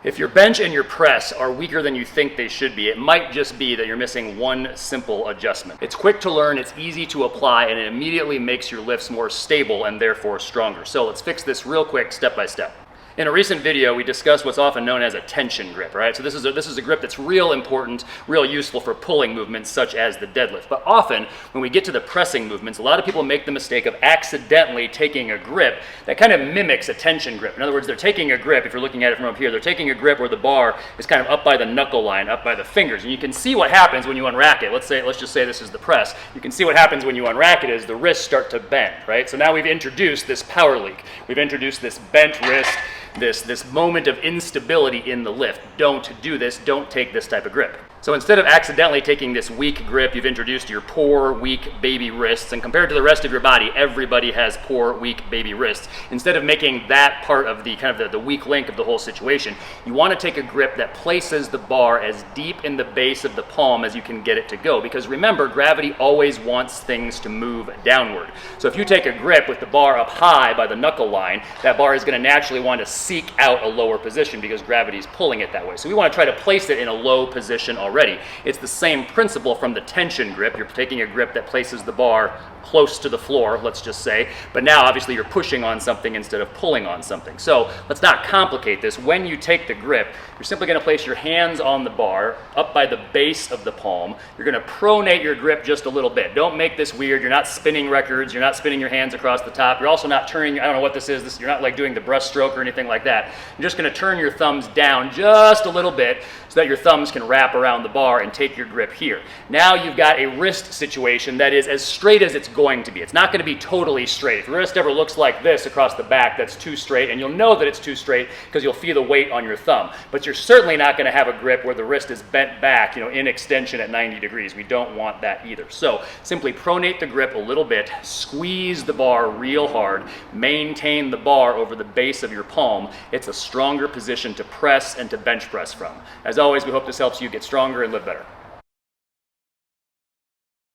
If your bench and your press are weaker than you think they should be, it might just be that you're missing one simple adjustment. It's quick to learn, it's easy to apply, and it immediately makes your lifts more stable and therefore stronger. So let's fix this real quick, step by step. In a recent video, we discussed what's often known as a tension grip, right? So this is a grip that's real important, real useful for pulling movements such as the deadlift. But often, when we get to the pressing movements, a lot of people make the mistake of accidentally taking a grip that kind of mimics a tension grip. In other words, they're taking a grip, if you're looking at it from up here, they're taking a grip where the bar is kind of up by the knuckle line, up by the fingers. And you can see what happens when you unrack it. Let's just say this is the press. You can see what happens when you unrack it is the wrists start to bend, right? So now we've introduced this power leak. We've introduced this bent wrist, this moment of instability in the lift. Don't do this, don't take this type of grip. So instead of accidentally taking this weak grip, you've introduced your poor, weak baby wrists, and compared to the rest of your body, everybody has poor, weak baby wrists. Instead of making that part of the kind of the weak link of the whole situation, you want to take a grip that places the bar as deep in the base of the palm as you can get it to go. Because remember, gravity always wants things to move downward. So if you take a grip with the bar up high by the knuckle line, that bar is going to naturally want to seek out a lower position because gravity is pulling it that way. So we want to try to place it in a low position already. It's the same principle from the tension grip. You're taking a grip that places the bar close to the floor, let's just say, but now obviously you're pushing on something instead of pulling on something. So let's not complicate this. When you take the grip, you're simply going to place your hands on the bar up by the base of the palm. You're going to pronate your grip just a little bit. Don't make this weird. You're not spinning records. You're not spinning your hands across the top. You're also not turning, I don't know what this is. You're not like doing the breaststroke or anything like that. You're just going to turn your thumbs down just a little bit so that your thumbs can wrap around the bar and take your grip here. Now you've got a wrist situation that is as straight as it's going to be. It's not going to be totally straight. If your wrist ever looks like this across the back, that's too straight, and you'll know that it's too straight because you'll feel the weight on your thumb. But you're certainly not going to have a grip where the wrist is bent back, in extension at 90 degrees. We don't want that either. So simply pronate the grip a little bit, squeeze the bar real hard, maintain the bar over the base of your palm. It's a stronger position to press and to bench press from. As always, we hope this helps you get stronger and live better.